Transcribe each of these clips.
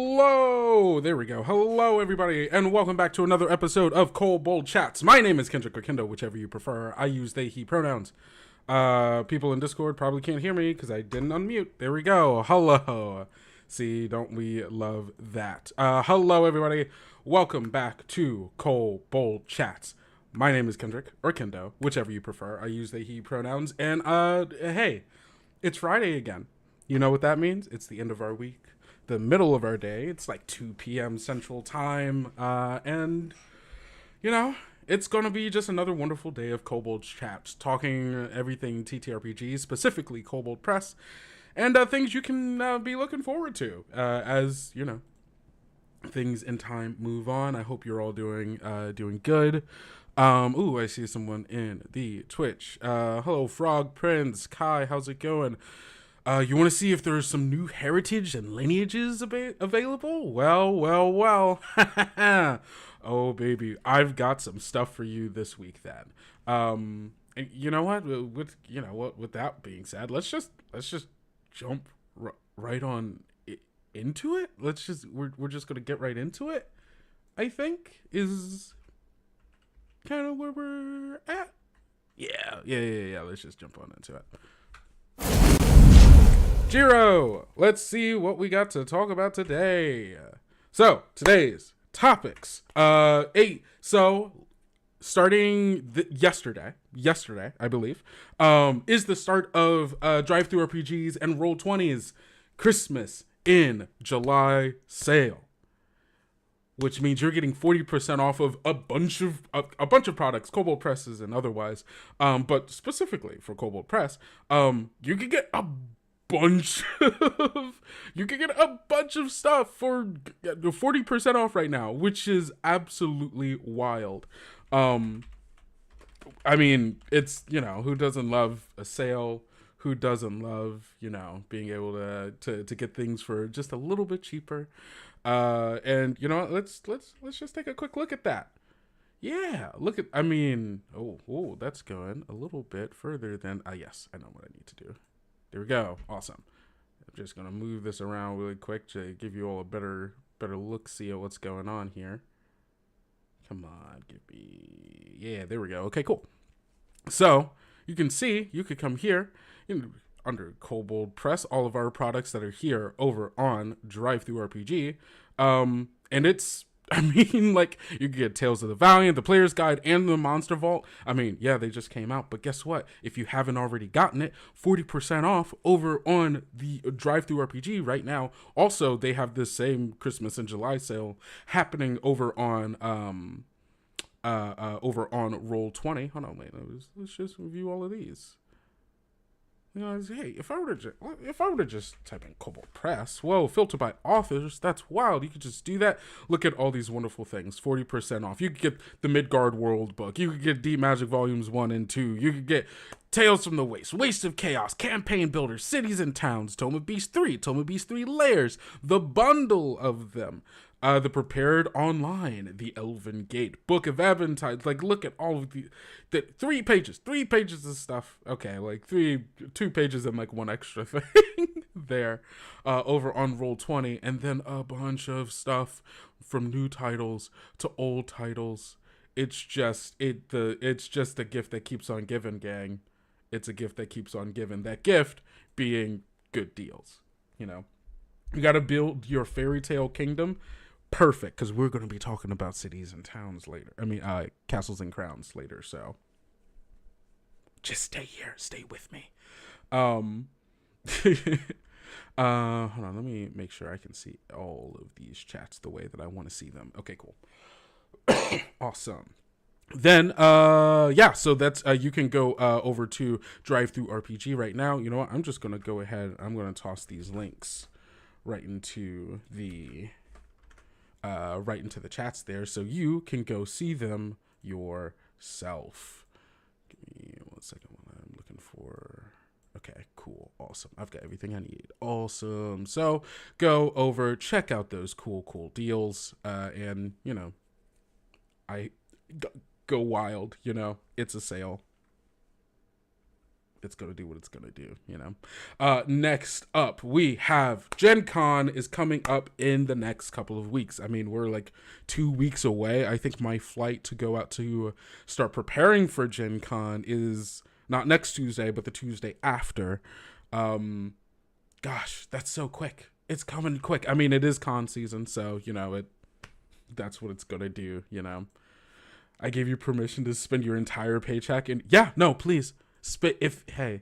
Hello! There we go. Hello, everybody, and welcome back to another episode of Kobold Chats. My name is Kendrick or Kendo, whichever you prefer. I use they, he pronouns. People in Discord probably can't hear me because I didn't unmute. There we go. Hello. See, don't we love that? Hello, everybody. Welcome back to Kobold Chats. My name is Kendrick, or Kendo, whichever you prefer. I use they, he pronouns. And, hey, it's Friday again. You know what that means? It's the end of our week. The middle of our day. It's like 2 p.m. Central Time. And, you know, it's going to be just another wonderful day of Kobold Chats, talking everything ttrpg, specifically Kobold Press, and things you can be looking forward to as, you know, things in time move on. I hope you're all doing good. I see someone in the Twitch. Hello, Frog Prince. Kai, how's it going? You want to see if there's some new heritage and lineages available? Well. Oh, baby. I've got some stuff for you this week then. And you know what? With that being said, let's just jump right on into it. We're just going to get right into it. I think is kind of where we're at. Yeah. Let's just jump on into it. Jiro, let's see what we got to talk about today. So, today's topics. Starting yesterday, I believe, is the start of drive-thru RPGs and Roll20's Christmas in July sale, which means you're getting 40% off of a bunch of products, Kobold Presses and otherwise. But specifically for Kobold Press, you could get a bunch of stuff for 40% off right now, which is absolutely wild. I mean, it's, you know, who doesn't love a sale? Who doesn't love, you know, being able to get things for just a little bit cheaper? And you know, let's just take a quick look at that. Yeah, that's going a little bit further than yes, I know what I need to do. There we go. Awesome. I'm just going to move this around really quick to give you all a better look, see at what's going on here. Come on, yeah, there we go. Okay, cool. So, you can see, you could come here under Kobold Press, all of our products that are here over on Drive-Thru RPG. And it's, I mean, like, you can get Tales of the Valiant, the Player's Guide, and the Monster Vault. I mean, yeah, they just came out, but guess what? If you haven't already gotten it, 40% off over on the Drive-Thru RPG right now. Also, they have this same Christmas in July sale happening over on Roll20. Hold on, wait, let's just review all of these. You know, hey, if I were to just type in Kobold Press, whoa, filter by authors, that's wild. You could just do that. Look at all these wonderful things. 40% off. You could get the Midgard World book. You could get Deep Magic Volumes 1 and 2. You could get Tales from the Waste, Waste of Chaos, Campaign Builder, Cities and Towns, Tome of Beast 3 Layers, the bundle of them. The Prepared Online, the Elven Gate, Book of Eventide. Like, look at all of the 3 pages of stuff. Okay, like 2 pages and like one extra thing there over on Roll20, and then a bunch of stuff from new titles to old titles. It's just a gift that keeps on giving, gang. It's a gift that keeps on giving. That gift being good deals. You know, you got to build your fairy tale kingdom. Perfect, because we're going to be talking about cities and towns later. I mean, castles and crowns later, so just stay here. Stay with me. Hold on, let me make sure I can see all of these chats the way that I want to see them. Okay, cool. Awesome. Then, so that's, you can go over to Drive-Thru RPG right now. You know what? I'm just going to go ahead. I'm going to toss these links right into the chats there, so you can go see them yourself. Give me 1 second while I'm looking for. Okay, cool, awesome. I've got everything I need. Awesome. So go over, check out those cool deals, and you know, go wild. You know, it's a sale. it's gonna do what it's gonna do, you know. Next up, we have Gen Con is coming up in the next couple of weeks. I mean, we're like 2 weeks away. I think my flight to go out to start preparing for Gen Con is not next Tuesday, but the Tuesday after. Gosh, that's so quick. It's coming quick. I mean, it is con season, so, you know, that's what it's gonna do, you know. I gave you permission to spend your entire paycheck, and yeah, no, please. If the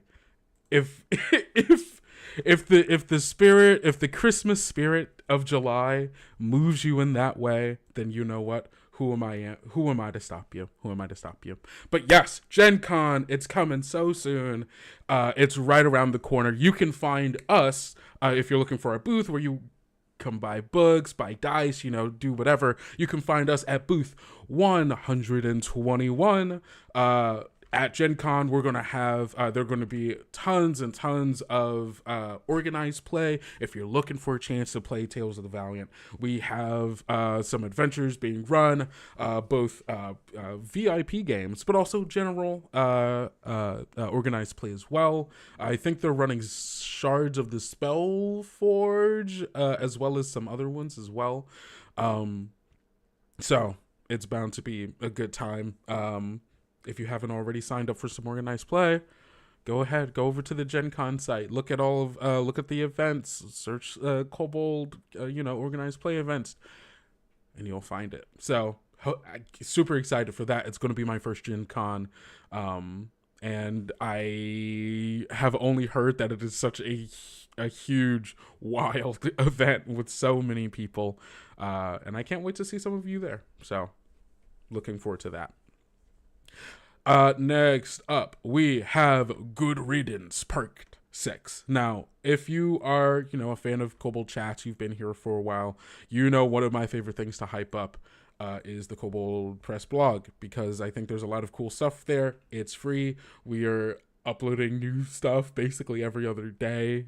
Christmas spirit of July moves you in that way, then you know what? Who am I to stop you? But yes, Gen Con, it's coming so soon. It's right around the corner. You can find us if you're looking for a booth where you come buy books, buy dice, you know, do whatever. You can find us at booth 121. At Gen Con, we're going to have, there are going to be tons and tons of organized play. If you're looking for a chance to play Tales of the Valiant, we have some adventures being run, both VIP games, but also general organized play as well. I think they're running Shards of the Spellforge, as well as some other ones as well. So it's bound to be a good time. If you haven't already signed up for some organized play, go ahead, go over to the Gen Con site, look at look at the events, search Kobold, organized play events, and you'll find it. So super excited for that. It's going to be my first Gen Con, and I have only heard that it is such a huge, wild event with so many people, and I can't wait to see some of you there. So looking forward to that. Next up, we have Good Riddance Part 6. Now, if you are, a fan of Kobold Chats, you've been here for a while, one of my favorite things to hype up is the Kobold Press blog, because I think there's a lot of cool stuff there. It's free. We are uploading new stuff basically every day,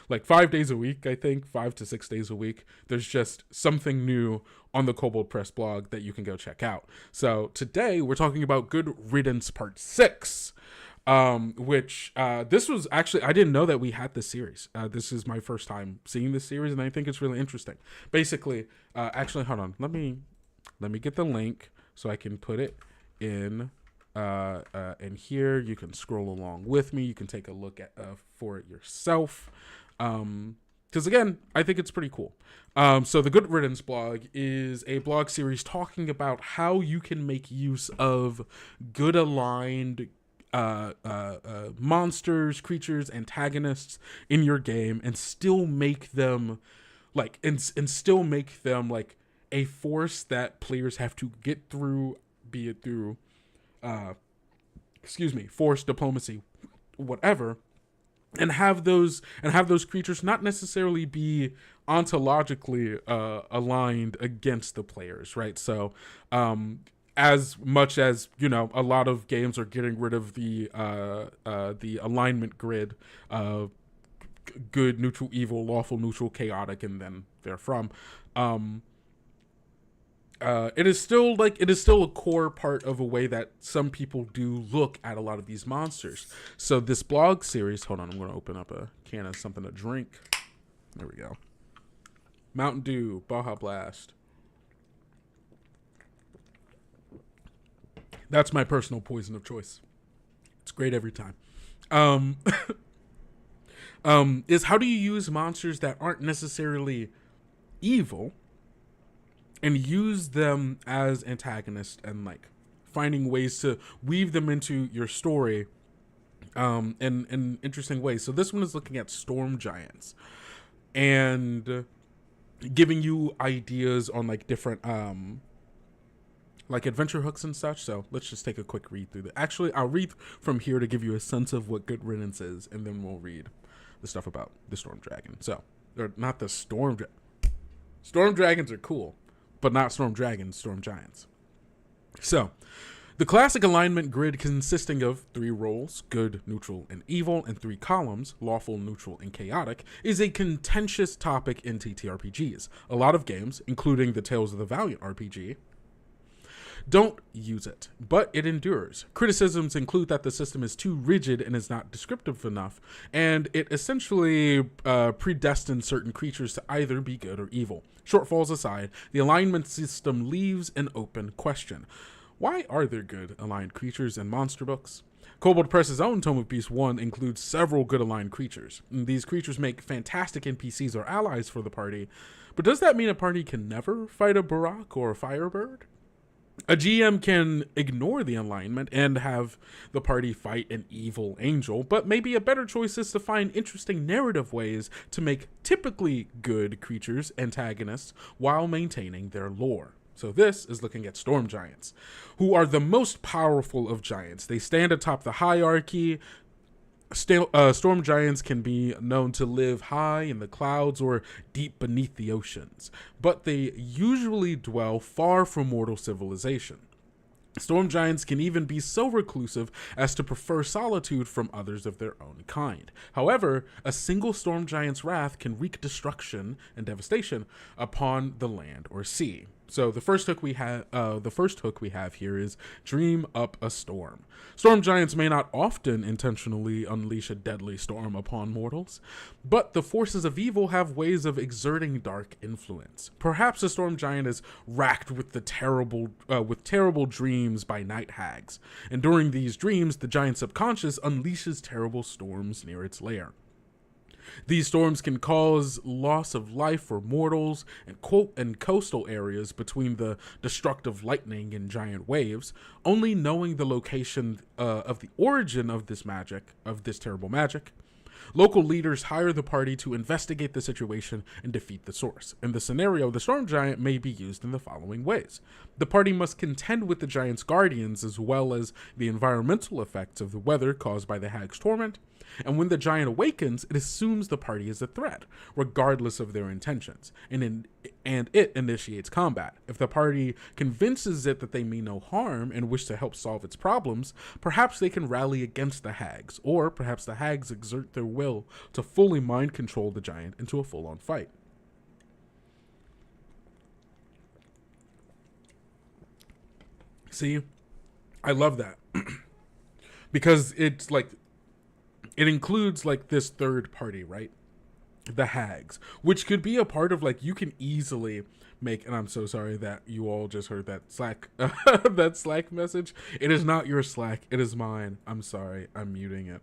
like 5 days a week. I think 5 to 6 days a week. There's just something new on the Kobold Press blog that you can go check out. So today we're talking about Good Riddance Part 6, which this was actually, I didn't know that we had this series. This is my first time seeing this series, and I think it's really interesting. Basically, actually, hold on, let me get the link so I can put it in. And here you can scroll along with me. You can take a look at for it yourself, because again, I think it's pretty cool. So the Good Riddance blog is a blog series talking about how you can make use of good aligned monsters, creatures, antagonists in your game, and still make them like a force that players have to get through, be it through force, diplomacy, whatever, and have those creatures not necessarily be ontologically aligned against the players, right? So as much as a lot of games are getting rid of the alignment grid, good, neutral, evil, lawful, neutral, chaotic, and then therefrom, it is still a core part of a way that some people do look at a lot of these monsters. So this blog series, hold on, I'm going to open up a can of something to drink. There we go. Mountain Dew, Baja Blast. That's my personal poison of choice. It's great every time. Is how do you use monsters that aren't necessarily evil and use them as antagonists, and like finding ways to weave them into your story in interesting ways. So this one is looking at storm giants and giving you ideas on like different like adventure hooks and such. So let's just take a quick read through that. Actually, I'll read from here to give you a sense of what Good Riddance is, and then we'll read the stuff about the storm dragon. So, or not the storm dragons are cool, but not storm dragons, storm giants. So, the classic alignment grid consisting of 3 roles, good, neutral, and evil, and 3 columns, lawful, neutral, and chaotic, is a contentious topic in TTRPGs. A lot of games, including the Tales of the Valiant RPG, Don't use it, but it endures. Criticisms include that the system is too rigid and is not descriptive enough, and it essentially predestines certain creatures to either be good or evil. Shortfalls aside, the alignment system leaves an open question. Why are there good aligned creatures in monster books? Kobold Press's own Tome of Beasts 1 includes several good aligned creatures. These creatures make fantastic NPCs or allies for the party, but does that mean a party can never fight a Barak or a Firebird? A GM can ignore the alignment and have the party fight an evil angel, but maybe a better choice is to find interesting narrative ways to make typically good creatures antagonists while maintaining their lore. So this is looking at storm giants, who are the most powerful of giants. They stand atop the hierarchy. Storm giants can be known to live high in the clouds or deep beneath the oceans, but they usually dwell far from mortal civilization. Storm giants can even be so reclusive as to prefer solitude from others of their own kind. However, a single storm giant's wrath can wreak destruction and devastation upon the land or sea. So the first hook we have here is dream up a storm. Storm giants may not often intentionally unleash a deadly storm upon mortals, but the forces of evil have ways of exerting dark influence. Perhaps a storm giant is racked with terrible dreams by night hags, and during these dreams, the giant's subconscious unleashes terrible storms near its lair. These storms can cause loss of life for mortals and coastal areas between the destructive lightning and giant waves. Only knowing the location of the origin of this terrible magic, local leaders hire the party to investigate the situation and defeat the source. In the scenario, the storm giant may be used in the following ways. The party must contend with the giant's guardians as well as the environmental effects of the weather caused by the hag's torment. And when the giant awakens, it assumes the party is a threat, regardless of their intentions, and it initiates combat. If the party convinces it that they mean no harm and wish to help solve its problems, perhaps they can rally against the hags, or perhaps the hags exert their will to fully mind control the giant into a full-on fight. See, I love that. Because it's like, it includes like this third party, right? The hags, which could be a part of like, you can easily make, and I'm so sorry that you all just heard that Slack, that Slack message. It is not your Slack, it is mine. I'm sorry, I'm muting it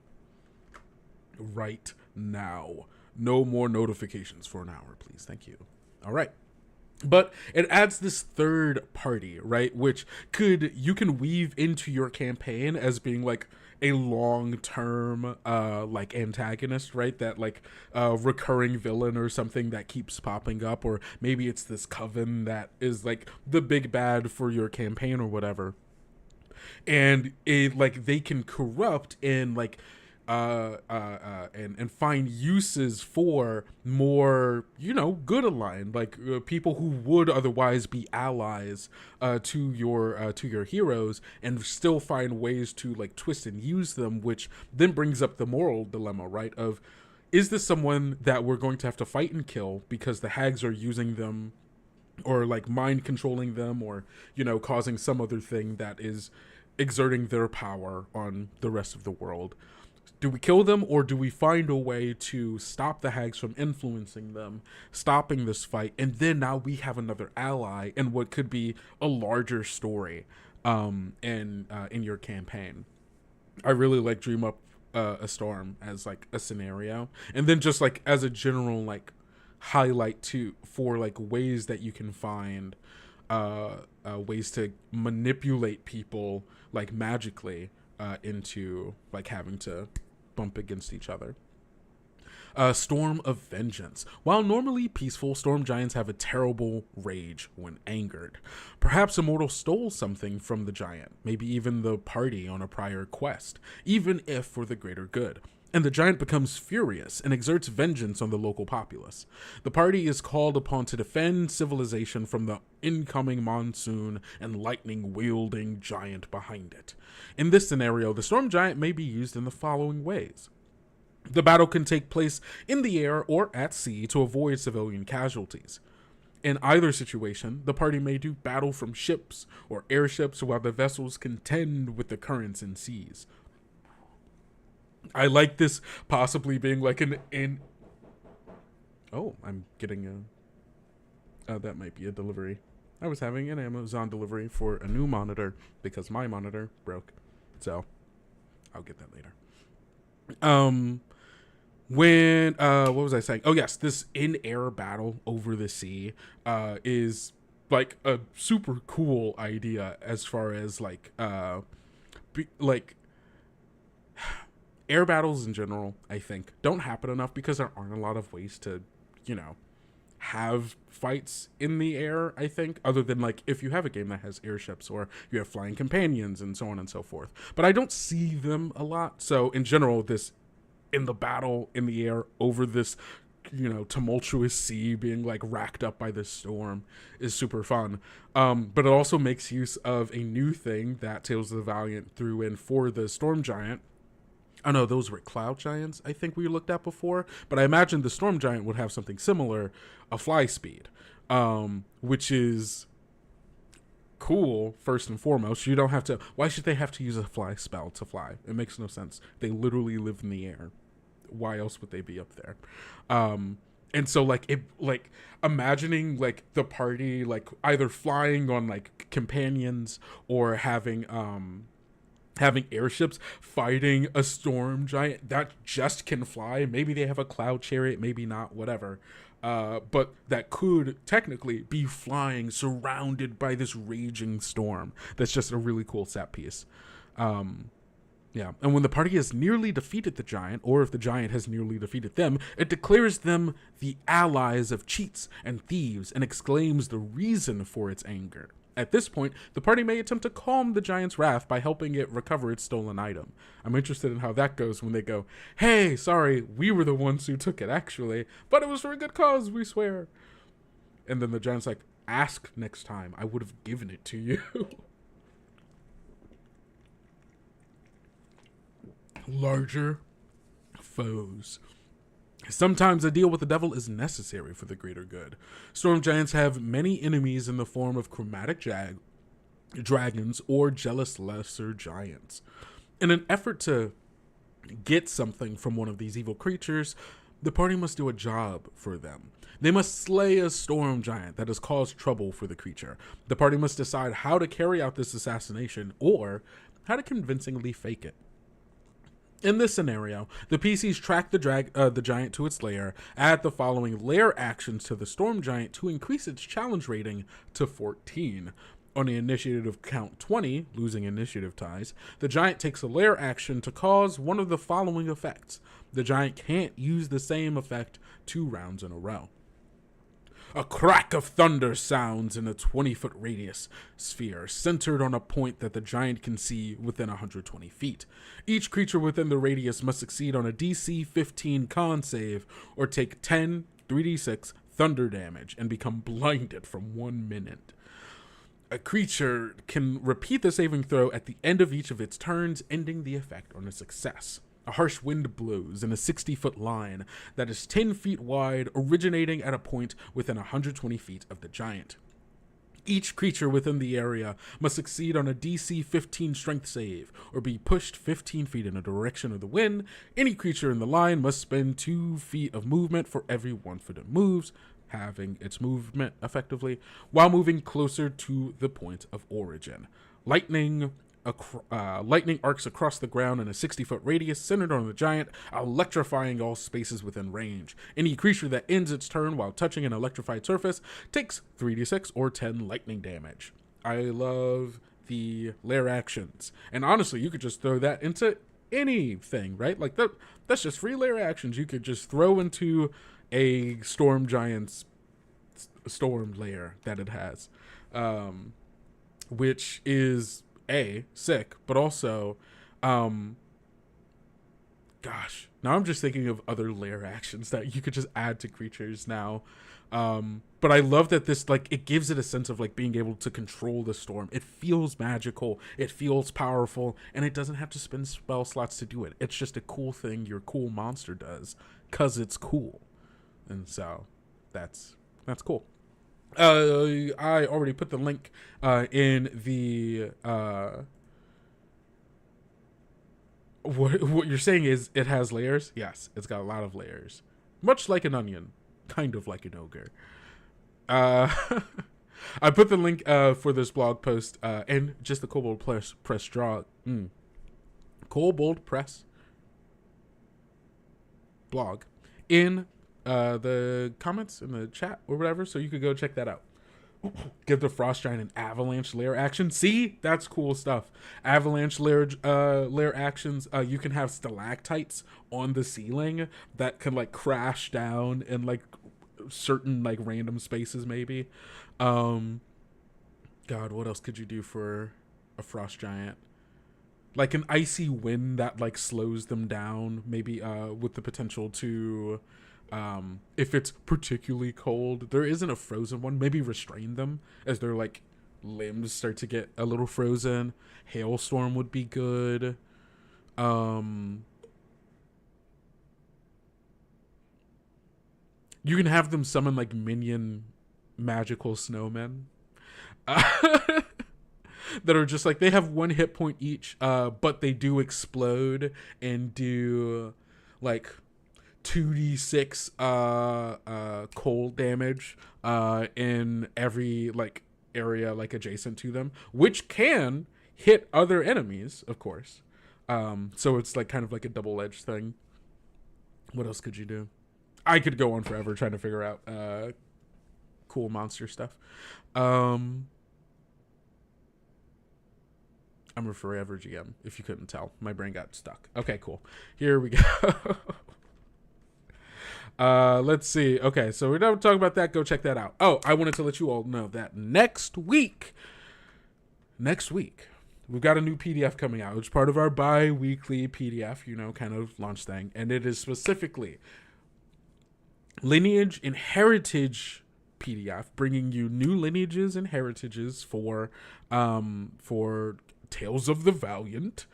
right now. No more notifications for an hour, please. Thank you. All right. But it adds this third party, right? Which you can weave into your campaign as being like a long-term like antagonist, right? That like recurring villain or something that keeps popping up, or maybe it's this coven that is like the big bad for your campaign or whatever. And it like they can corrupt and like and find uses for more, good aligned, like people who would otherwise be allies to your heroes, and still find ways to like twist and use them, which then brings up the moral dilemma, right? Of, is this someone that we're going to have to fight and kill because the hags are using them, or like mind controlling them, or causing some other thing that is exerting their power on the rest of the world? Do we kill them, or do we find a way to stop the hags from influencing them, stopping this fight, and then now we have another ally in what could be a larger story in your campaign? I really like Dream Up a Storm as like a scenario, and then just like as a general like highlight for like ways that you can find ways to manipulate people like magically into like having to bump against each other. Storm of Vengeance. While normally peaceful, storm giants have a terrible rage when angered. Perhaps a mortal stole something from the giant, maybe even the party on a prior quest, even if for the greater good. And the giant becomes furious and exerts vengeance on the local populace. The party is called upon to defend civilization from the incoming monsoon and lightning-wielding giant behind it. In this scenario, the storm giant may be used in the following ways. The battle can take place in the air or at sea to avoid civilian casualties. In either situation, the party may do battle from ships or airships while the vessels contend with the currents and seas. I like this possibly being like an oh, I'm getting a that might be a delivery. I was having an Amazon delivery for a new monitor because my monitor broke. So I'll get that later. When what was I saying? Oh yes, this in-air battle over the sea is like a super cool idea as far as like air battles in general, I think, don't happen enough because there aren't a lot of ways to, you know, have fights in the air, I think, other than like if you have a game that has airships or you have flying companions and so on and so forth. But I don't see them a lot. So in general, this in the battle in the air over this, you know, tumultuous sea being like racked up by this storm is super fun. But it also makes use of a new thing that Tales of the Valiant threw in for the Storm Giant. Oh no, those were Cloud Giants, I think we looked at before. But I imagine the Storm Giant would have something similar, a fly speed, which is cool, first and foremost. You don't have to... Why should they have to use a fly spell to fly? It makes no sense. They literally live in the air. Why else would they be up there? And so, like, imagining, like, the party, like, either flying on, like, companions or having airships fighting a storm giant that just can fly. Maybe they have a cloud chariot, maybe not, whatever. But that could technically be flying surrounded by this raging storm. That's just a really cool set piece. Yeah, and when the party has nearly defeated the giant, or if the giant has nearly defeated them, it declares them the allies of cheats and thieves and exclaims the reason for its anger. At this point, the party may attempt to calm the giant's wrath by helping it recover its stolen item. I'm interested in how that goes when they go, hey, sorry, we were the ones who took it, actually, but it was for a good cause, we swear. And then the giant's like, ask next time, I would have given it to you. Larger foes. Sometimes a deal with the devil is necessary for the greater good. Storm giants have many enemies in the form of chromatic dragons or jealous lesser giants. In an effort to get something from one of these evil creatures, the party must do a job for them. They must slay a storm giant that has caused trouble for the creature. The party must decide how to carry out this assassination or how to convincingly fake it. In this scenario, the PCs track the giant to its lair, add the following lair actions to the storm giant to increase its challenge rating to 14. On an initiative count 20, losing initiative ties, the giant takes a lair action to cause one of the following effects. The giant can't use the same effect 2 rounds in a row. A crack of thunder sounds in a 20-foot radius sphere, centered on a point that the giant can see within 120 feet. Each creature within the radius must succeed on a DC 15 con save, or take 10 3d6 thunder damage and become blinded from 1 minute. A creature can repeat the saving throw at the end of each of its turns, ending the effect on a success. A harsh wind blows in a 60-foot line that is 10 feet wide, originating at a point within 120 feet of the giant. Each creature within the area must succeed on a DC 15 strength save, or be pushed 15 feet in the direction of the wind. Any creature in the line must spend 2 feet of movement for every 1 foot it moves, having its movement effectively, while moving closer to the point of origin. Lightning arcs across the ground in a 60-foot radius centered on the giant, electrifying all spaces within range. Any creature that ends its turn while touching an electrified surface takes 3d6 or 10 lightning damage. I love the lair actions. And honestly, you could just throw that into anything, right? Like that's just free lair actions you could just throw into a storm giant's storm lair that it has. Which is sick, but also gosh, now I'm just thinking of other lair actions that you could just add to creatures now. But I love that this, like, it gives it a sense of like being able to control the storm. It feels magical, it feels powerful, and it doesn't have to spend spell slots to do it. It's just a cool thing your cool monster does because it's cool. And so that's cool. I already put the link in the what you're saying is it has layers? Yes, it's got a lot of layers. Much like an onion, kind of like an ogre. I put the link for this blog post and just the Kobold Press draw. Kobold Press blog in the comments in the chat or whatever, so you could go check that out. Give the frost giant an avalanche layer action. See, that's cool stuff. Avalanche layer actions. You can have stalactites on the ceiling that can like crash down in like certain like random spaces maybe. God, what else could you do for a frost giant? Like an icy wind that like slows them down, maybe with the potential to if it's particularly cold, there isn't a frozen one, maybe restrain them as their like limbs start to get a little frozen. Hailstorm would be good. You can have them summon like minion magical snowmen that are just like, they have 1 hit point each, but they do explode and do like 2d6 cold damage in every like area like adjacent to them, which can hit other enemies, of course. So it's like kind of like a double-edged thing. What else could you do? I could go on forever trying to figure out cool monster stuff. I'm a forever GM, if you couldn't tell. My brain got stuck. Okay, cool. Here we go. Let's see. Okay, so we're done talking about that. Go check that out. Oh, I wanted to let you all know that next week, we've got a new PDF coming out. It's part of our bi-weekly PDF, kind of launch thing. And it is specifically lineage and heritage PDF, bringing you new lineages and heritages for Tales of the Valiant.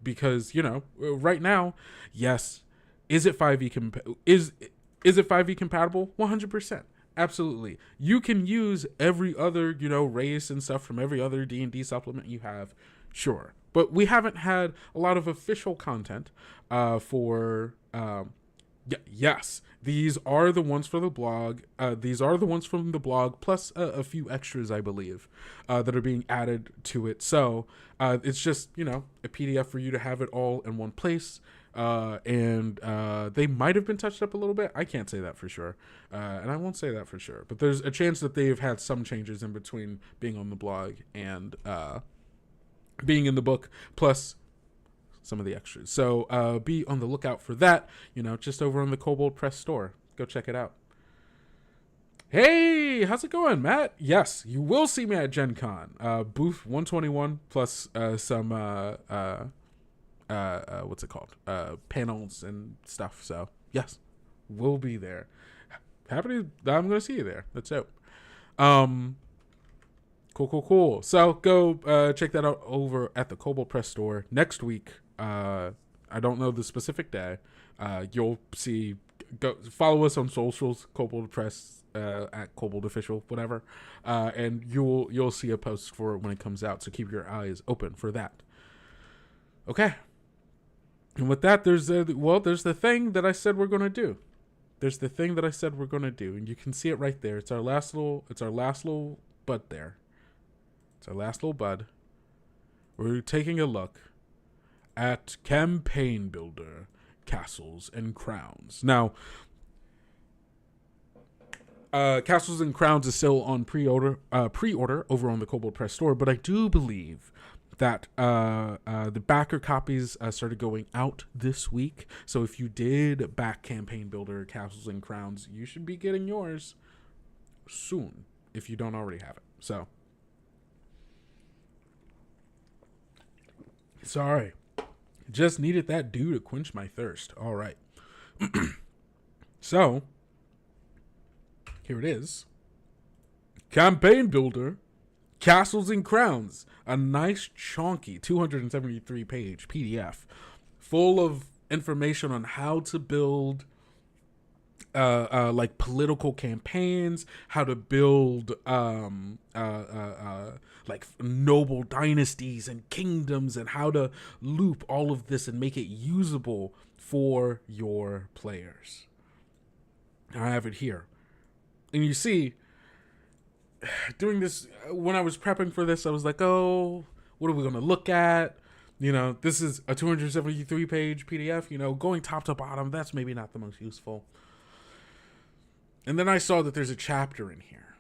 Because, right now, yes, is it 5e is it 5e compatible? 100%. Absolutely. You can use every other, race and stuff from every other D&D supplement you have. Sure. But we haven't had a lot of official content for yes, these are the ones for the blog. These are the ones from the blog, plus a few extras, I believe, that are being added to it. So it's just, a PDF for you to have it all in one place. And they might have been touched up a little bit. I can't say that for sure. And I won't say that for sure. But there's a chance that they've had some changes in between being on the blog and being in the book, plus some of the extras. So be on the lookout for that, just over on the Kobold Press store. Go check it out. Hey, how's it going, Matt? Yes, you will see me at Gen Con. Booth 121 plus some what's it called? Panels and stuff. So yes, we'll be there. I'm gonna see you there. That's it. Cool. So go check that out over at the Kobold Press store next week. I don't know the specific day. You'll see. Go follow us on socials, Kobold Press at Kobold Official, whatever, and you'll see a post for it when it comes out. So keep your eyes open for that. Okay. And with that, there's the thing that I said we're gonna do. There's the thing that I said we're gonna do, and you can see it right there. It's our last little bud there. It's our last little bud. We're taking a look at Campaign Builder, Castles and Crowns. Now, Castles and Crowns is still on pre-order over on the Kobold Press store, but I do believe that the backer copies started going out this week. So if you did back Campaign Builder, Castles and Crowns, you should be getting yours soon if you don't already have it. So, sorry. Just needed that dew to quench my thirst. All right. So, here it is. Campaign Builder, Castles and Crowns. A nice, chunky 273-page PDF full of information on how to build like political campaigns, how to build like noble dynasties and kingdoms, and how to loop all of this and make it usable for your players. I have it here. And you see, doing this, when I was prepping for this, I was like, oh, what are we going to look at? You know, this is a 273 page PDF, you know, going top to bottom, that's maybe not the most useful. And then I saw that there's a chapter in here.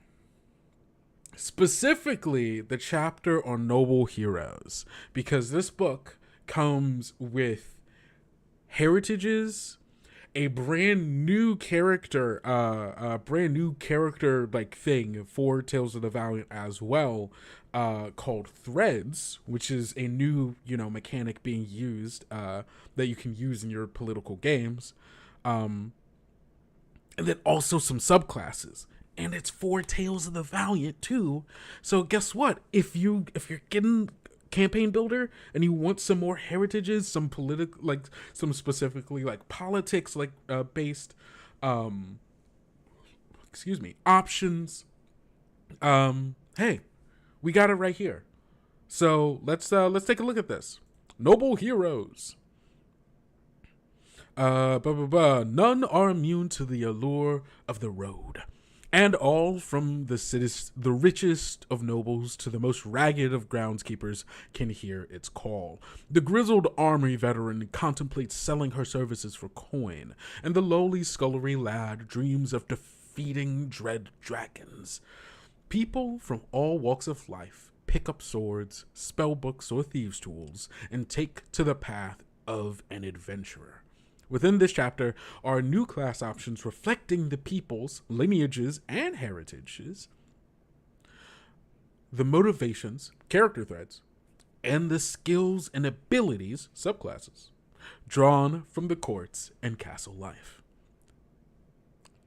Specifically, the chapter on noble heroes. Because this book comes with heritages, a brand new character like thing for Tales of the Valiant as well, called Threads, which is a new, you know, mechanic being used, that you can use in your political games. And then also some subclasses. And it's for Tales of the Valiant too. So guess what? If you're getting campaign builder and you want some more heritages, some political, like some specifically like politics, like based options, hey, we got it right here. So let's take a look at this. Noble heroes. None are immune to the allure of the road, and all, from the richest of nobles to the most ragged of groundskeepers, can hear its call. The grizzled army veteran contemplates selling her services for coin, and the lowly scullery lad dreams of defeating dread dragons. People from all walks of life pick up swords, spell books, or thieves' tools, and take to the path of an adventurer. Within this chapter are new class options reflecting the peoples, lineages, and heritages, the motivations, character threads, and the skills and abilities, subclasses, drawn from the courts and castle life.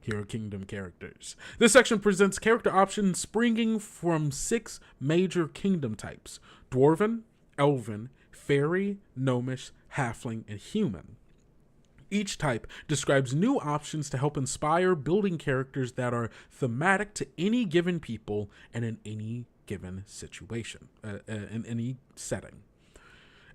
Hero Kingdom characters. This section presents character options springing from 6 major kingdom types: Dwarven, Elven, Fairy, Gnomish, Halfling, and Human. Each type describes new options to help inspire building characters that are thematic to any given people and in any given situation, in any setting.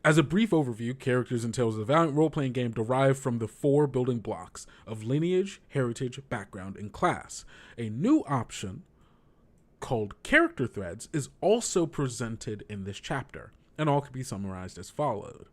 As a brief overview, characters in Tales of the Valiant role-playing game derive from the 4 building blocks of lineage, heritage, background, and class. A new option called character threads is also presented in this chapter, and all can be summarized as followed.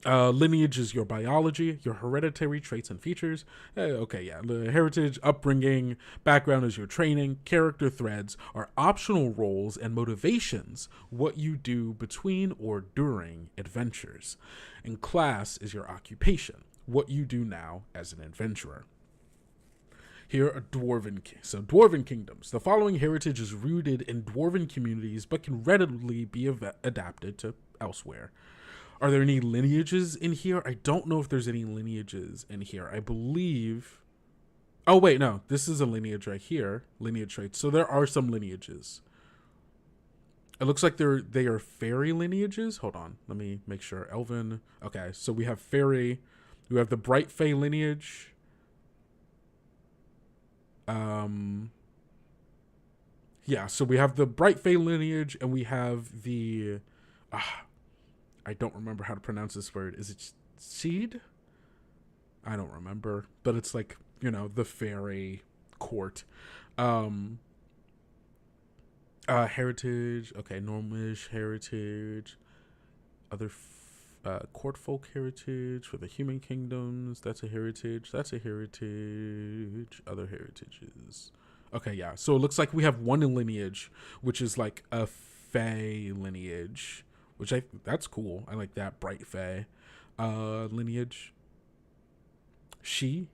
Lineage is your biology, your hereditary traits and features. The heritage, upbringing, background is your training. Character threads are optional roles and motivations, what you do between or during adventures. And class is your occupation, what you do now as an adventurer. Here are Dwarven kingdoms. The following heritage is rooted in Dwarven communities but can readily be adapted to elsewhere. Are there any lineages in here? I don't know if there's any lineages in here. I believe... Oh, wait, no. This is a lineage right here. Lineage traits. So there are some lineages. It looks like they are fairy lineages. Hold on. Let me make sure. Elven. Okay, so we have fairy. We have the bright fae lineage. Yeah, so we have the bright fae lineage, and we have the... I don't remember how to pronounce this word. Is it seed? I don't remember. But it's like, you know, the fairy court. Heritage. Okay, Normish heritage. Other court folk heritage for the human kingdoms. That's a heritage. That's a heritage. Other heritages. Okay, yeah. So it looks like we have one lineage, which is like a fae lineage. Which that's cool. I like that. Bright fae lineage. She.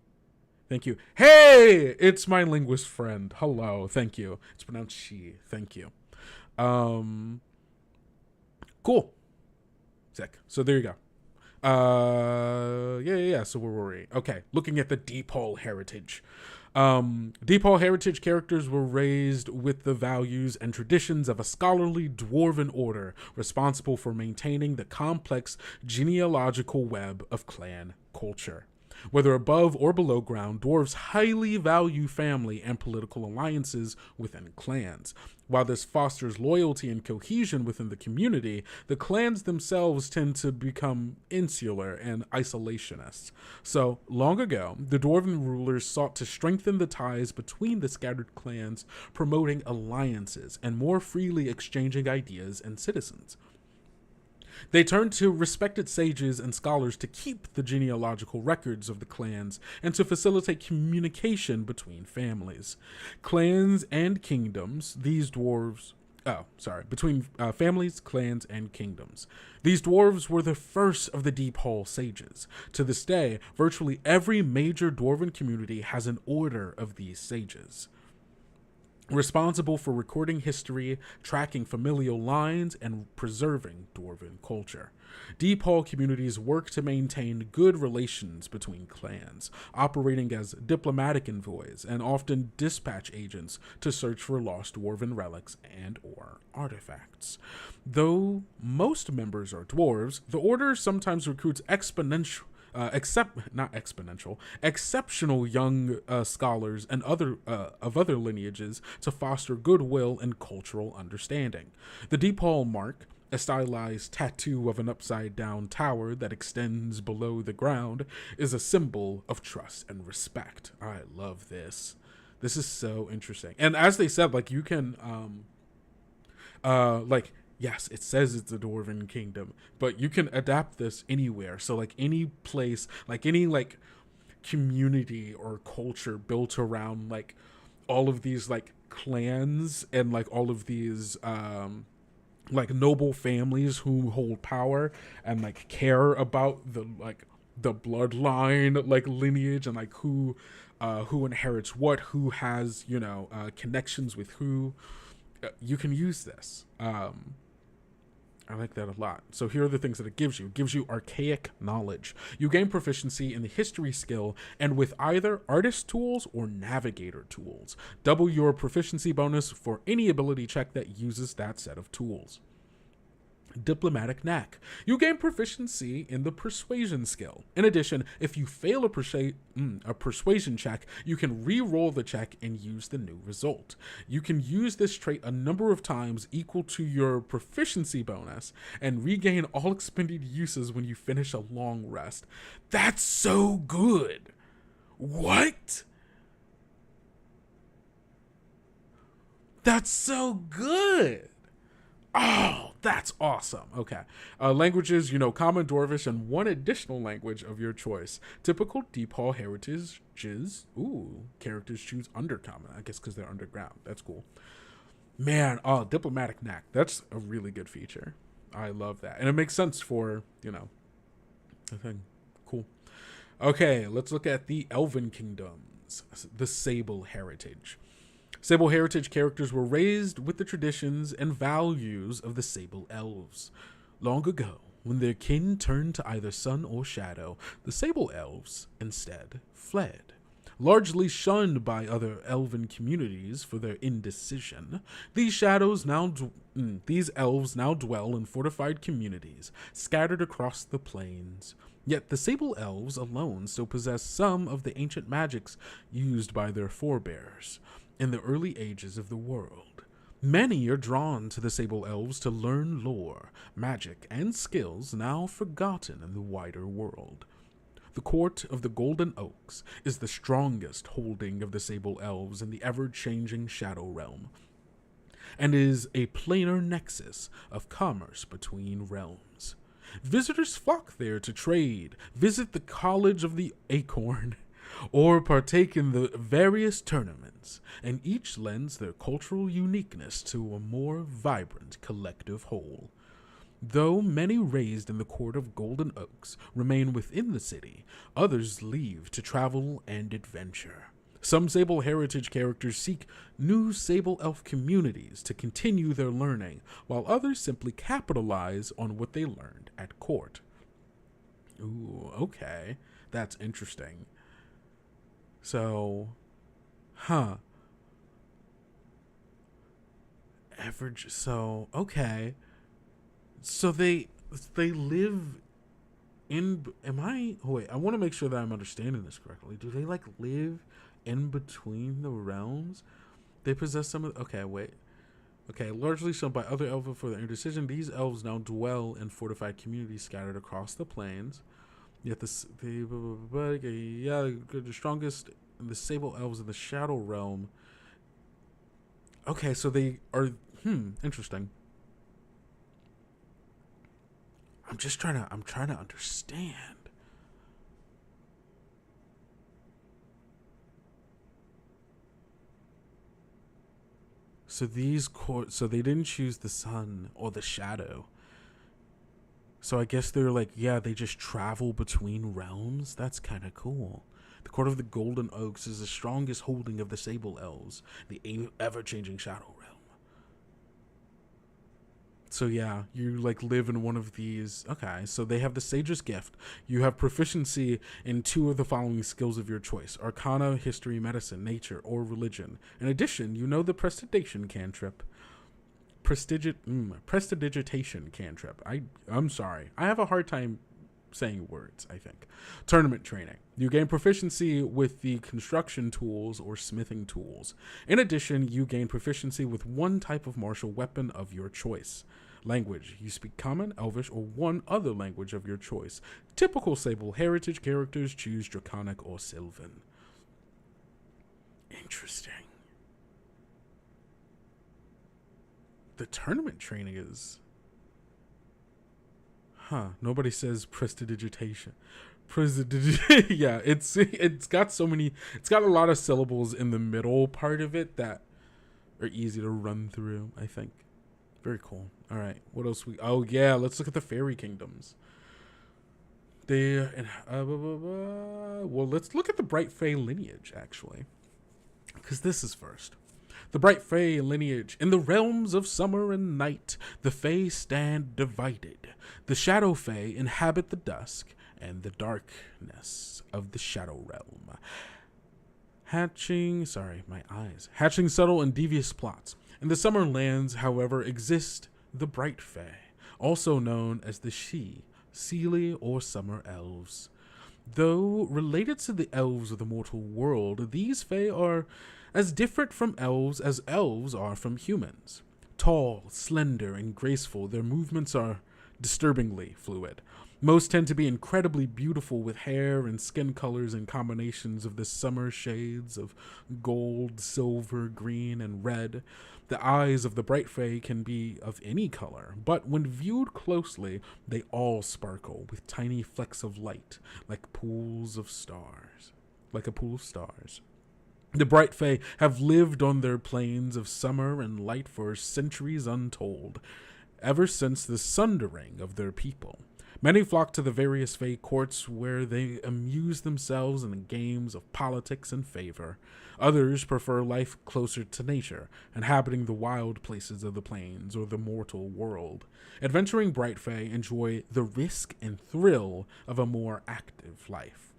Thank you. Hey, it's my linguist friend. Hello. Thank you. It's pronounced she. Thank you. Cool. Sick. So there you go. Yeah. So where were we? Okay. Looking at the Deep Hall heritage. Deep Hall heritage characters were raised with the values and traditions of a scholarly dwarven order responsible for maintaining the complex genealogical web of clan culture. Whether above or below ground, dwarves highly value family and political alliances within clans. While this fosters loyalty and cohesion within the community, the clans themselves tend to become insular and isolationists. So, long ago, the dwarven rulers sought to strengthen the ties between the scattered clans, promoting alliances and more freely exchanging ideas and citizens. They turned to respected sages and scholars to keep the genealogical records of the clans and to facilitate communication between families. Clans and kingdoms, between families, clans, and kingdoms. These dwarves were the first of the Deep Hall sages. To this day, virtually every major dwarven community has an order of these sages, responsible for recording history, tracking familial lines, and preserving dwarven culture. Deep Hall communities work to maintain good relations between clans, operating as diplomatic envoys and often dispatch agents to search for lost dwarven relics and or artifacts. Though most members are dwarves, the order sometimes recruits exceptional young scholars and other lineages to foster goodwill and cultural understanding. The Deep Hall mark, a stylized tattoo of an upside-down tower that extends below the ground, is a symbol of trust and respect. I love this. This is so interesting. And as they said, like, you can, yes, it says it's a dwarven kingdom, but you can adapt this anywhere. So, like, any place, like, any, like, community or culture built around, like, all of these, like, clans and, like, all of these, like, noble families who hold power and, like, care about the bloodline, like, lineage, and, like, who inherits what, who has, connections with who. You can use this. I like that a lot. So here are the things that it gives you. It gives you archaic knowledge. You gain proficiency in the history skill and with either artist tools or navigator tools. Double your proficiency bonus for any ability check that uses that set of tools. Diplomatic knack. You gain proficiency in the persuasion skill. In addition, if you fail a persuasion check, you can re-roll the check and use the new result. You can use this trait a number of times equal to your proficiency bonus and regain all expended uses when you finish a long rest. That's so good. What? That's so good. Oh, that's awesome. Okay. Languages, Common, Dwarvish, and one additional language of your choice. Typical Deep Hall heritages. Ooh, characters choose Undercommon. I guess because they're underground. That's cool. Man, diplomatic knack. That's a really good feature. I love that. And it makes sense for, the thing. Cool. Okay, let's look at the Elven Kingdoms. The Sable Heritage. Sable Heritage characters were raised with the traditions and values of the Sable Elves. Long ago, when their kin turned to either sun or shadow, the Sable Elves instead fled. Largely shunned by other elven communities for their indecision, these elves now dwell in fortified communities scattered across the plains. Yet the Sable Elves alone still possess some of the ancient magics used by their forebears in the early ages of the world. Many are drawn to the Sable Elves to learn lore, magic, and skills now forgotten in the wider world. The Court of the Golden Oaks is the strongest holding of the Sable Elves in the ever-changing Shadow Realm, and is a planar nexus of commerce between realms. Visitors flock there to trade, visit the College of the Acorn, or partake in the various tournaments, and each lends their cultural uniqueness to a more vibrant collective whole. Though many raised in the Court of Golden Oaks remain within the city, others leave to travel and adventure. Some Sable Heritage characters seek new Sable Elf communities to continue their learning, while others simply capitalize on what they learned at court. Ooh, okay. That's interesting. So, okay. So they live Wait, I want to make sure that I'm understanding this correctly. Do they like live in between the realms? They possess some of. Okay, wait. Okay, largely shown by other elves for their indecision, these elves now dwell in fortified communities scattered across the plains. Yet the strongest, the sable elves in the shadow realm. Okay, so they are. Interesting. I'm trying to understand. So so they didn't choose the sun or the shadow. So I guess they're like, yeah, they just travel between realms. That's kind of cool. The Court of the Golden Oaks is the strongest holding of the Sable Elves, the ever-changing Shadow Realm. So yeah, you like live in one of these. Okay, so they have the Sage's Gift. You have proficiency in 2 of the following skills of your choice: Arcana, History, Medicine, Nature, or Religion. In addition, you know the Prestidigitation cantrip. Prestidigitation cantrip. I'm sorry. I have a hard time saying words, I think. Tournament training. You gain proficiency with the construction tools or smithing tools. In addition, you gain proficiency with 1 type of martial weapon of your choice. Language. You speak Common, Elvish, or 1 other language of your choice. Typical Sable heritage characters choose Draconic or Sylvan. Interesting. The tournament training is... Nobody says prestidigitation. Yeah, it's got so many... It's got a lot of syllables in the middle part of it that are easy to run through, I think. Very cool. All right, what else Oh, yeah, let's look at the fairy kingdoms. Well, let's look at the Bright Fae lineage, actually. Because this is first. The Bright Fae lineage. In the realms of summer and night, the Fae stand divided. The Shadow Fae inhabit the dusk and the darkness of the Shadow Realm. Hatching subtle and devious plots. In the summer lands, however, exist the Bright Fae, also known as the Seelie, or Summer Elves. Though related to the elves of the mortal world, these Fae are as different from elves as elves are from humans. Tall, slender, and graceful, their movements are disturbingly fluid. Most tend to be incredibly beautiful with hair and skin colors and combinations of the summer shades of gold, silver, green, and red. The eyes of the Bright Fae can be of any color, but when viewed closely, they all sparkle with tiny flecks of light, like a pool of stars. The Bright Fae have lived on their plains of summer and light for centuries untold, ever since the sundering of their people. Many flock to the various Fae courts where they amuse themselves in the games of politics and favor. Others prefer life closer to nature, inhabiting the wild places of the plains or the mortal world. Adventuring Bright Fae enjoy the risk and thrill of a more active life.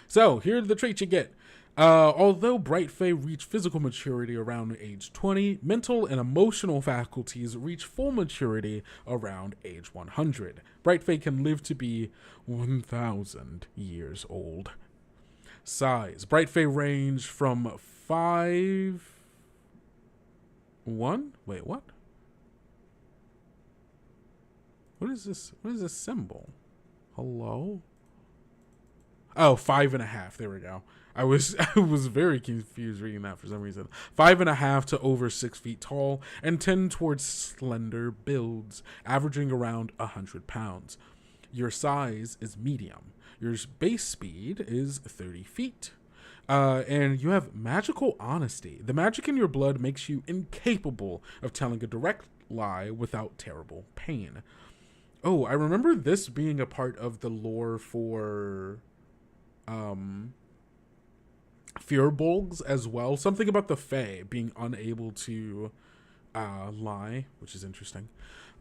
So, here are the traits you get. Although Bright Fae reach physical maturity around age 20, mental and emotional faculties reach full maturity around age 100. Bright Fae can live to be 1,000 years old. Size. Bright Fae range from 5... Wait, what? What is this? What is this symbol? Hello? Oh, 5.5. There we go. I was very confused reading that for some reason. 5.5 to over 6 feet tall and tend towards slender builds, averaging around 100 pounds. Your size is medium. Your base speed is 30 feet. And you have magical honesty. The magic in your blood makes you incapable of telling a direct lie without terrible pain. Oh, I remember this being a part of the lore for Firbolgs as well. Something about the Fae being unable to lie, which is interesting.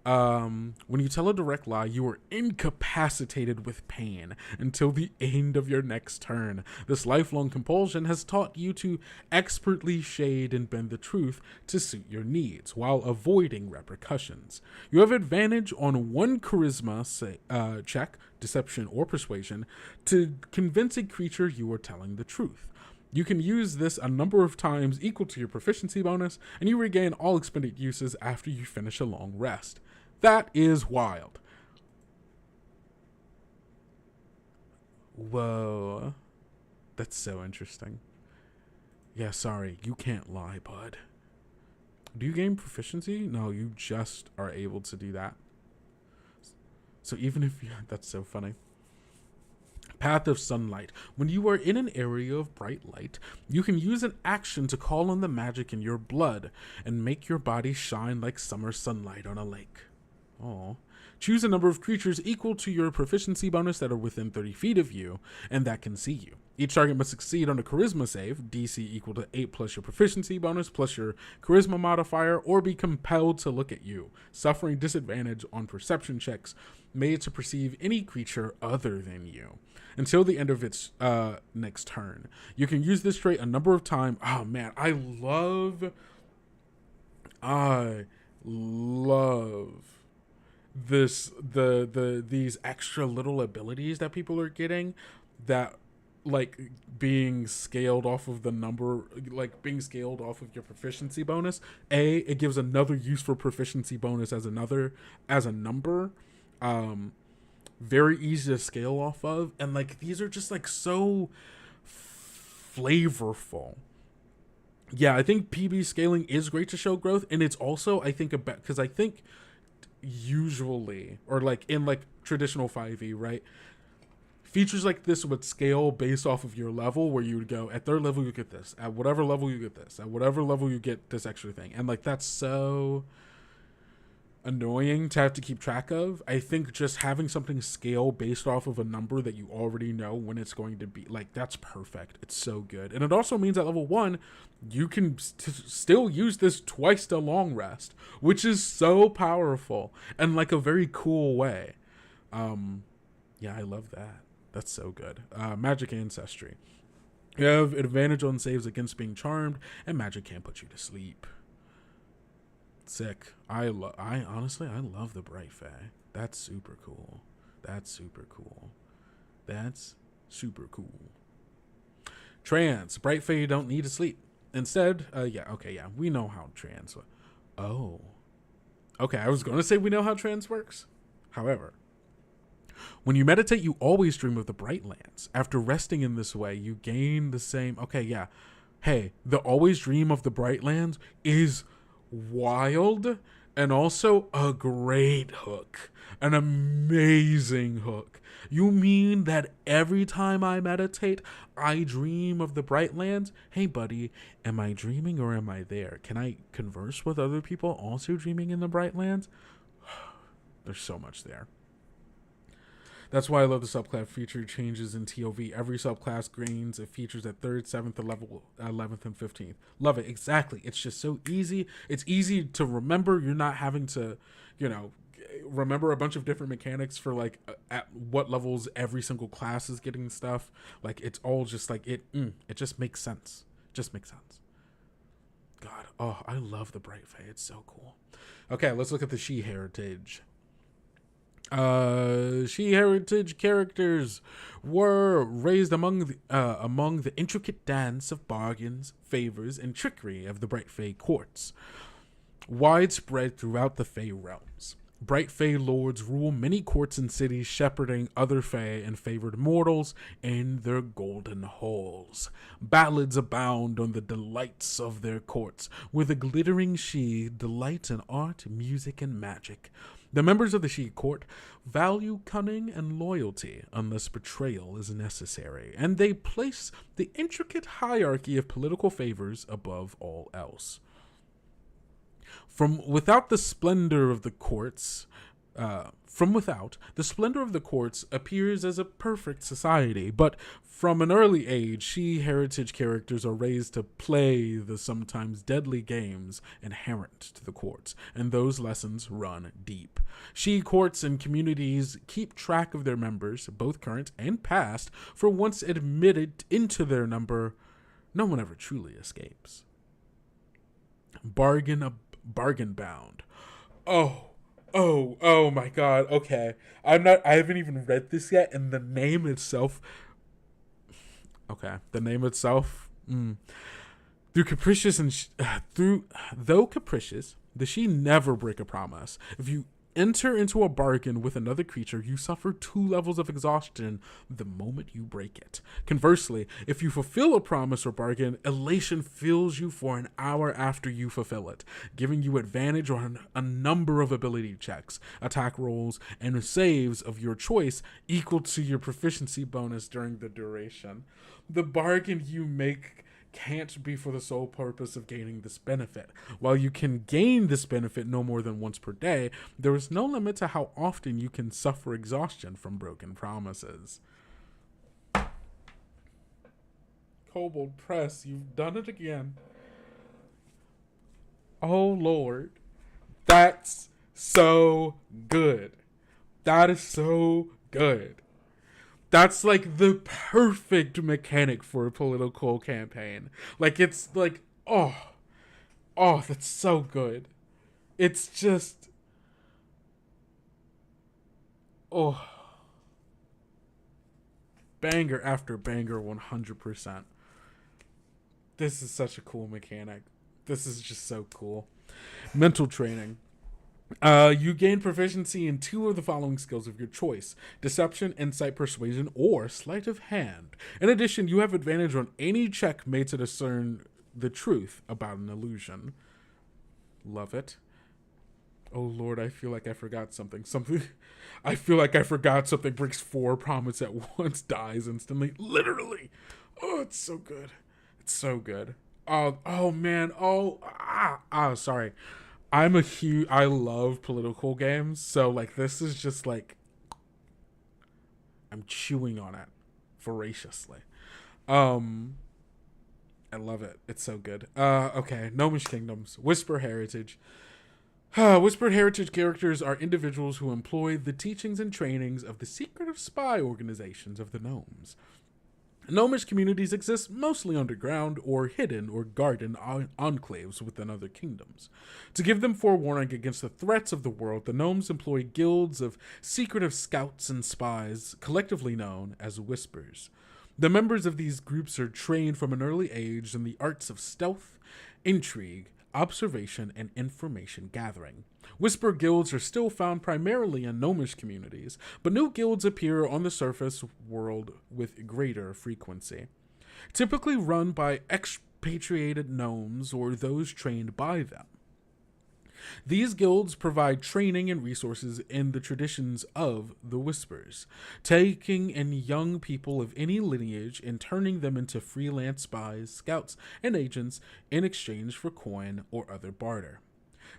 When you tell a direct lie, you are incapacitated with pain until the end of your next turn. This lifelong compulsion has taught you to expertly shade and bend the truth to suit your needs while avoiding repercussions. You have advantage on one charisma check, deception or persuasion, to convince a creature you are telling the truth. You can use this a number of times equal to your proficiency bonus, and you regain all expended uses after you finish a long rest. That is wild. Whoa. That's so interesting. Yeah, sorry, you can't lie, bud. Do you gain proficiency? No, you just are able to do that. So even if you... That's so funny. Path of sunlight. When you are in an area of bright light, you can use an action to call on the magic in your blood and make your body shine like summer sunlight on a lake. Oh. Choose a number of creatures equal to your proficiency bonus that are within 30 feet of you and that can see you. Each target must succeed on a charisma save, DC equal to 8 plus your proficiency bonus plus your charisma modifier, or be compelled to look at you, suffering disadvantage on perception checks made to perceive any creature other than you until the end of its next turn. You can use this trait a number of times. Oh man, I love this these extra little abilities that people are getting, that like being scaled off of the number, like being scaled off of your proficiency bonus. It gives another use for proficiency bonus as a number. Very easy to scale off of, and like these are just like so flavorful. Yeah, I think PB scaling is great to show growth, and it's also, I think, about, because I think usually, or like in like traditional 5e, right, features like this would scale based off of your level, where you would go at 3rd level you get this, at whatever level you get this, at whatever level you get this extra thing, and like that's so annoying to have to keep track of. I think just having something scale based off of a number that you already know when it's going to be, like, that's perfect. It's so good. And it also means at level 1 you can still use this twice the long rest, which is so powerful and like a very cool way. Yeah, I love that. That's so good. Magic ancestry. You have advantage on saves against being charmed, and magic can't put you to sleep. Sick. I honestly love the Bright Fae. That's super cool. Trance. Bright Fae don't need to sleep. Instead, we know how trance. Oh. Okay, I was going to say we know how trance works. However, when you meditate, you always dream of the Bright Lands. After resting in this way, you gain the same... Okay, yeah. Hey, the always dream of the Bright Lands is wild, and also a great hook. An amazing hook. You mean that every time I meditate, I dream of the Bright Lands? Hey, buddy, am I dreaming or am I there? Can I converse with other people also dreaming in the Bright Lands? There's so much there. That's why I love the subclass feature changes in TOV. Every subclass gains features at 3rd, 7th, 11th, and 15th. Love it. Exactly. It's just so easy. It's easy to remember. You're not having to, remember a bunch of different mechanics for like at what levels every single class is getting stuff. Like it's all just like it just makes sense. God, oh, I love the Bright Fae. It's so cool. Okay, let's look at the She Heritage. She Heritage characters were raised among the intricate dance of bargains, favors, and trickery of the Bright Fae courts, widespread throughout the Fae realms. Bright Fae lords rule many courts and cities, shepherding other Fae and favored mortals in their golden halls. Ballads abound on the delights of their courts, where the glittering She delights in art, music, and magic. The members of the She court value cunning and loyalty unless betrayal is necessary, and they place the intricate hierarchy of political favors above all else. From without the splendor of the courts, From without, the splendor of the courts appears as a perfect society, but from an early age, she heritage characters are raised to play the sometimes deadly games inherent to the courts, and those lessons run deep. She courts and communities keep track of their members, both current and past, for once admitted into their number, no one ever truly escapes. Bargain bound. Oh my god, okay. I haven't even read this yet, and the name itself. Okay, the name itself. Though capricious, does she never break a promise? If you enter into a bargain with another creature, you suffer 2 levels of exhaustion the moment you break it. Conversely, if you fulfill a promise or bargain, elation fills you for an hour after you fulfill it, giving you advantage on a number of ability checks, attack rolls, and saves of your choice equal to your proficiency bonus during the duration. The bargain you make can't be for the sole purpose of gaining this benefit. While you can gain this benefit no more than once per day, there is no limit to how often you can suffer exhaustion from broken promises. Kobold Press, you've done it again. Oh Lord. That's so good. That is so good. That's like the perfect mechanic for a political campaign. Like, it's like, oh, that's so good. It's just, banger after banger, 100%. This is such a cool mechanic. This is just so cool. Mental training. You gain proficiency in 2 of the following skills of your choice: deception, insight, persuasion, or sleight of hand. In addition, you have advantage on any check made to discern the truth about an illusion. Love it. Oh Lord, I feel like I forgot something. I feel like I forgot something. Breaks 4 promise at once, dies instantly. Literally. Oh, it's so good. It's so good. Oh man. Sorry. I love political games, so like this is just like I'm chewing on it voraciously. I love it. It's so good. Okay, Gnomish Kingdoms, Whisper Heritage. Whispered Heritage characters are individuals who employ the teachings and trainings of the secretive spy organizations of the gnomes. Gnomish communities exist mostly underground or hidden or guarded enclaves within other kingdoms. To give them forewarning against the threats of the world, the gnomes employ guilds of secretive scouts and spies, collectively known as Whispers. The members of these groups are trained from an early age in the arts of stealth, intrigue, observation, and information gathering. Whisper guilds are still found primarily in gnomish communities, but new guilds appear on the surface world with greater frequency. Typically run by expatriated gnomes or those trained by them. These guilds provide training and resources in the traditions of the Whispers, taking in young people of any lineage and turning them into freelance spies, scouts, and agents in exchange for coin or other barter.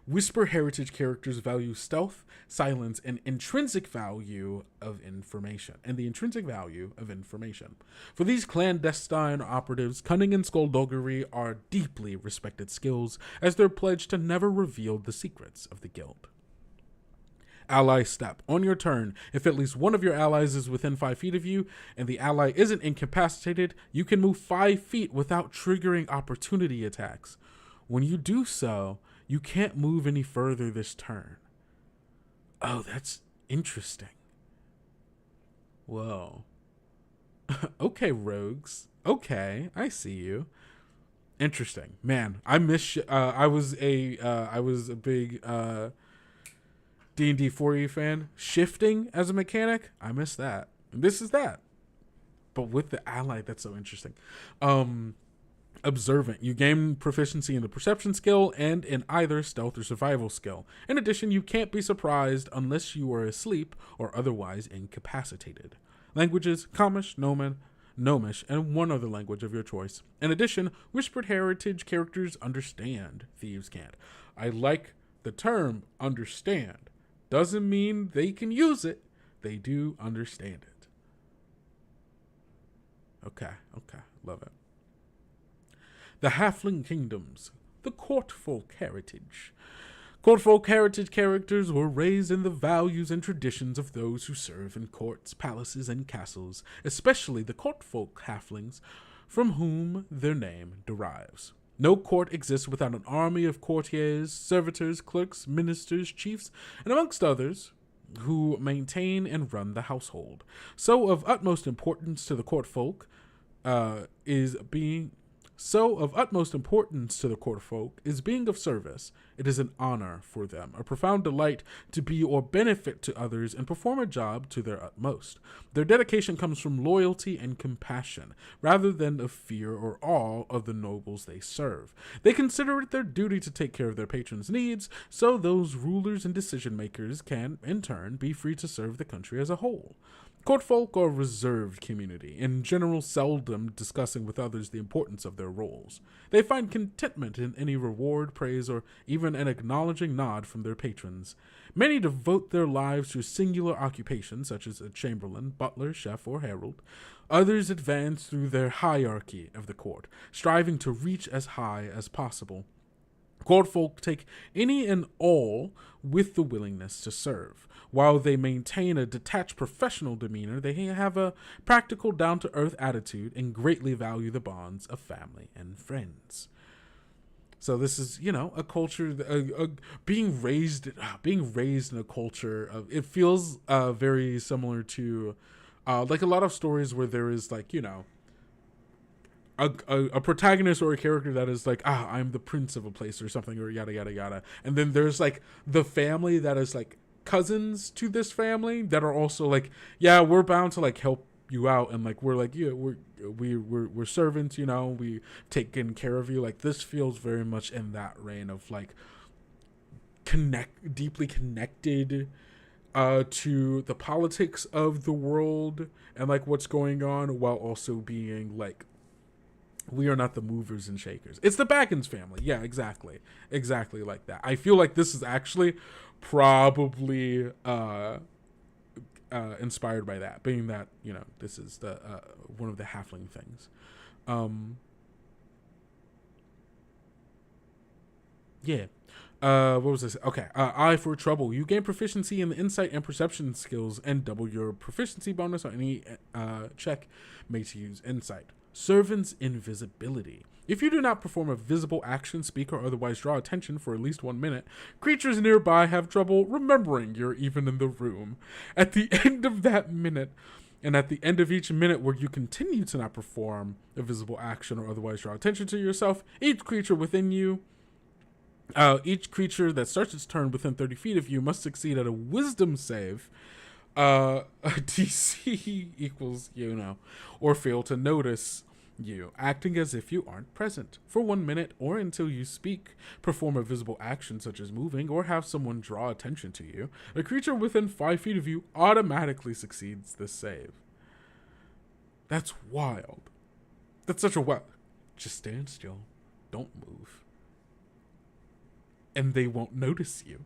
Whisper Heritage characters value stealth, silence, and intrinsic value of information. For these clandestine operatives, cunning and skullduggery are deeply respected skills, as they're pledged to never reveal the secrets of the guild. Ally step. On your turn, if at least one of your allies is within 5 feet of you, and the ally isn't incapacitated, you can move 5 feet without triggering opportunity attacks. When you do so, you can't move any further this turn. Oh, that's interesting. Whoa. Okay, rogues. Okay, I see you. Interesting. Man, I miss I was a big D&D 4e fan. Shifting as a mechanic, I miss that. And this is that. But with the ally, that's so interesting. Observant. You gain proficiency in the perception skill and in either stealth or survival skill. In addition, you can't be surprised unless you are asleep or otherwise incapacitated. Languages: Comish, Gnomish, and one other language of your choice. In addition, Whispered Heritage characters understand. Thieves can't. I like the term understand. Doesn't mean they can use it. They do understand it. Okay. Love it. The Halfling Kingdoms. The Court Folk Heritage. Court folk heritage characters were raised in the values and traditions of those who serve in courts, palaces, and castles, especially the court folk halflings, from whom their name derives. No court exists without an army of courtiers, servitors, clerks, ministers, chiefs, and amongst others, who maintain and run the household. So of utmost importance to the court folk is being of service. It is an honor for them, a profound delight to be or benefit to others and perform a job to their utmost. Their dedication comes from loyalty and compassion, rather than of fear or awe of the nobles they serve. They consider it their duty to take care of their patrons' needs, so those rulers and decision makers can, in turn, be free to serve the country as a whole. Court folk are a reserved community, in general seldom discussing with others the importance of their roles. They find contentment in any reward, praise, or even an acknowledging nod from their patrons. Many devote their lives to a singular occupation, such as a chamberlain, butler, chef, or herald. Others advance through their hierarchy of the court, striving to reach as high as possible. Court folk take any and all with the willingness to serve. While they maintain a detached professional demeanor, they have a practical, down-to-earth attitude and greatly value the bonds of family and friends. So this is, a culture, being raised in a culture of, it feels very similar to, like a lot of stories where there is like, a protagonist or a character that is like, I'm the prince of a place or something, or yada, yada, yada. And then there's like the family that is like cousins to this family that are also like, yeah, we're bound to like help you out. And like, we're like, yeah, we're servants, we taking care of you. Like this feels very much in that reign of like deeply connected to the politics of the world and like what's going on, while also being like, we are not the movers and shakers. It's the Baggins family. Yeah, exactly like that. I feel like this is actually probably inspired by that, being that this is the one of the halfling things. What was this? Okay. Eye for trouble. You gain proficiency in the insight and perception skills and double your proficiency bonus on any check made to use insight. Servant's invisibility. If you do not perform a visible action, speak, or otherwise draw attention for at least 1 minute, creatures nearby have trouble remembering you're even in the room. At the end of that minute, and at the end of each minute where you continue to not perform a visible action or otherwise draw attention to yourself, each creature that starts its turn within 30 feet of you must succeed at a wisdom save. A DC equals, or fail to notice you, acting as if you aren't present for 1 minute or until you speak, perform a visible action such as moving, or have someone draw attention to you. A creature within 5 feet of you automatically succeeds this save. That's wild. That's such a wild. Just stand still. Don't move. And they won't notice you.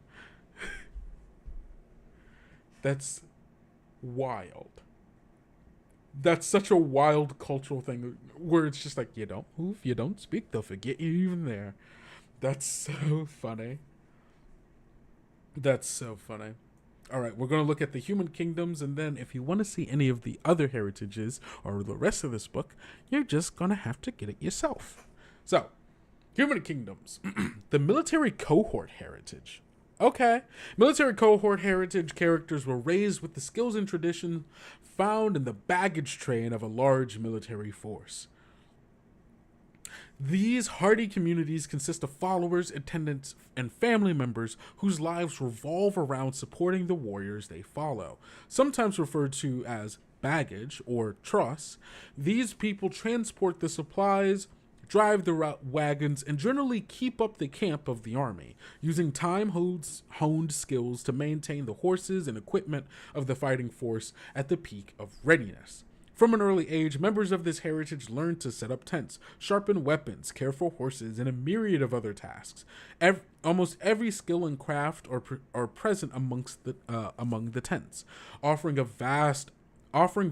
That's wild. That's such a wild cultural thing where it's just like, you don't move, you don't speak, they'll forget you even there. That's so funny. All right, we're going to look at the human kingdoms, and then if you want to see any of the other heritages or the rest of this book, you're just going to have to get it yourself. So, human kingdoms. The military cohort heritage. Okay. Military cohort heritage characters were raised with the skills and tradition found in the baggage train of a large military force. These hardy communities consist of followers, attendants, and family members whose lives revolve around supporting the warriors they follow. Sometimes referred to as baggage or truss, these people transport the supplies, drive the wagons, and generally keep up the camp of the army, using time-honed skills to maintain the horses and equipment of the fighting force at the peak of readiness. From an early age, members of this heritage learn to set up tents, sharpen weapons, care for horses, and a myriad of other tasks. Almost every skill and craft are present among the tents, offering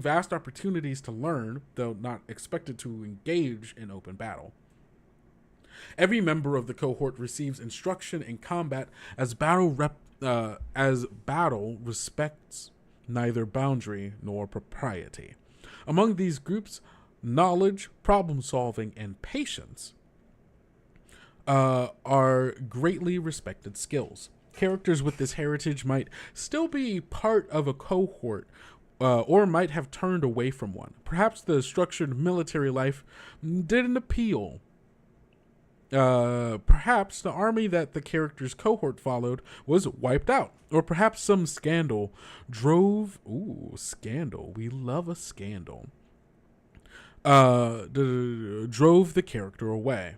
vast opportunities to learn, though not expected to engage in open battle. Every member of the cohort receives instruction in combat as battle respects neither boundary nor propriety. Among these groups, knowledge, problem solving, and patience are greatly respected skills. Characters with this heritage might still be part of a cohort or might have turned away from one. Perhaps the structured military life didn't appeal. Perhaps the army that the character's cohort followed was wiped out, or perhaps some scandal drove. Ooh, scandal! We love a scandal. Drove the character away.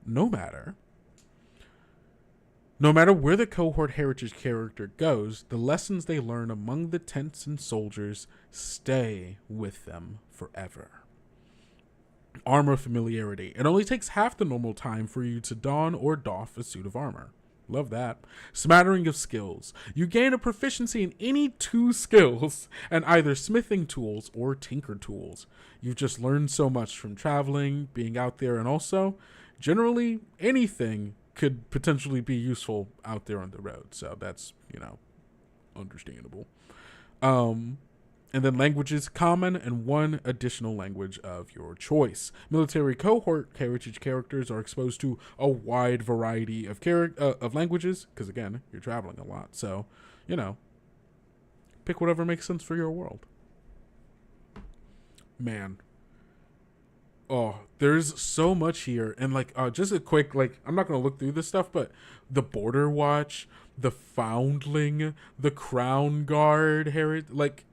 No matter where the cohort heritage character goes, the lessons they learn among the tents and soldiers stay with them forever. Armor familiarity. It only takes half the normal time for you to don or doff a suit of armor. Love that. Smattering of skills. You gain a proficiency in any 2 skills and either smithing tools or tinker tools. You've just learned so much from traveling, being out there, and also, generally, anything could potentially be useful out there on the road. So that's, understandable. And then languages, common, and 1 additional language of your choice. Military cohort heritage characters are exposed to a wide variety of languages, because again, you're traveling a lot. So, pick whatever makes sense for your world. Man. Oh, there's so much here. And just a quick, I'm not going to look through this stuff, but the Border Watch, the Foundling, the Crown Guard heritage,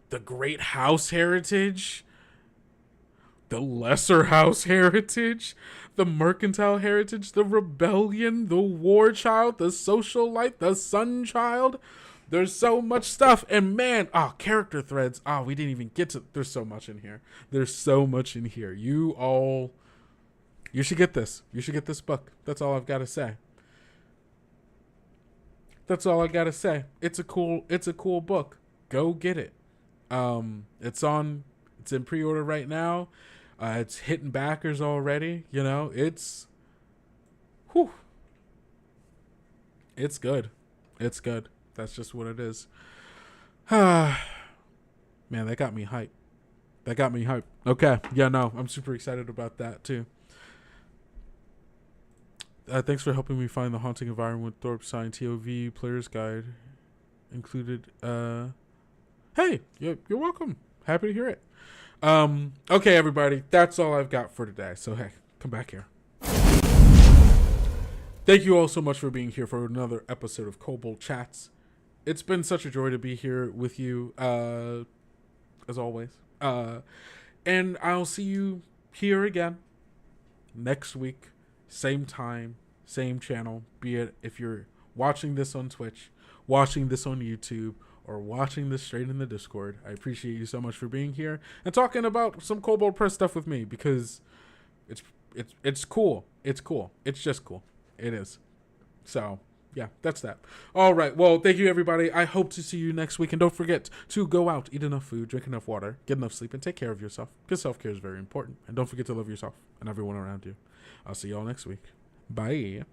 the Great House heritage, the Lesser House heritage, the Mercantile heritage, the Rebellion, the War Child, the Social Light, the Sun Child. There's so much stuff. And man, character threads. We didn't even get to. There's so much in here. There's so much in here. You should get this. You should get this book. That's all I've got to say. That's all I got to say. It's a cool book. Go get it. It's in pre-order right now. It's hitting backers already. It's good. It's good. That's just what it is. Man, that got me hyped. Okay. Yeah, no, I'm super excited about that too. Thanks for helping me find the haunting environment with Thorpe Sign TOV Player's Guide included. Hey, you're welcome. Happy to hear it. Okay, everybody. That's all I've got for today. So, hey, come back here. Thank you all so much for being here for another episode of Kobold Chats. It's been such a joy to be here with you, as always. And I'll see you here again next week. Same time, same channel. Be it if you're watching this on Twitch, watching this on YouTube, or watching this straight in the Discord. I appreciate you so much for being here and talking about some Kobold Press stuff with me, because it's cool. It's cool. It's just cool. It is. So, yeah, that's that. All right. Well, thank you, everybody. I hope to see you next week. And don't forget to go out, eat enough food, drink enough water, get enough sleep, and take care of yourself, because self-care is very important. And don't forget to love yourself and everyone around you. I'll see you all next week. Bye.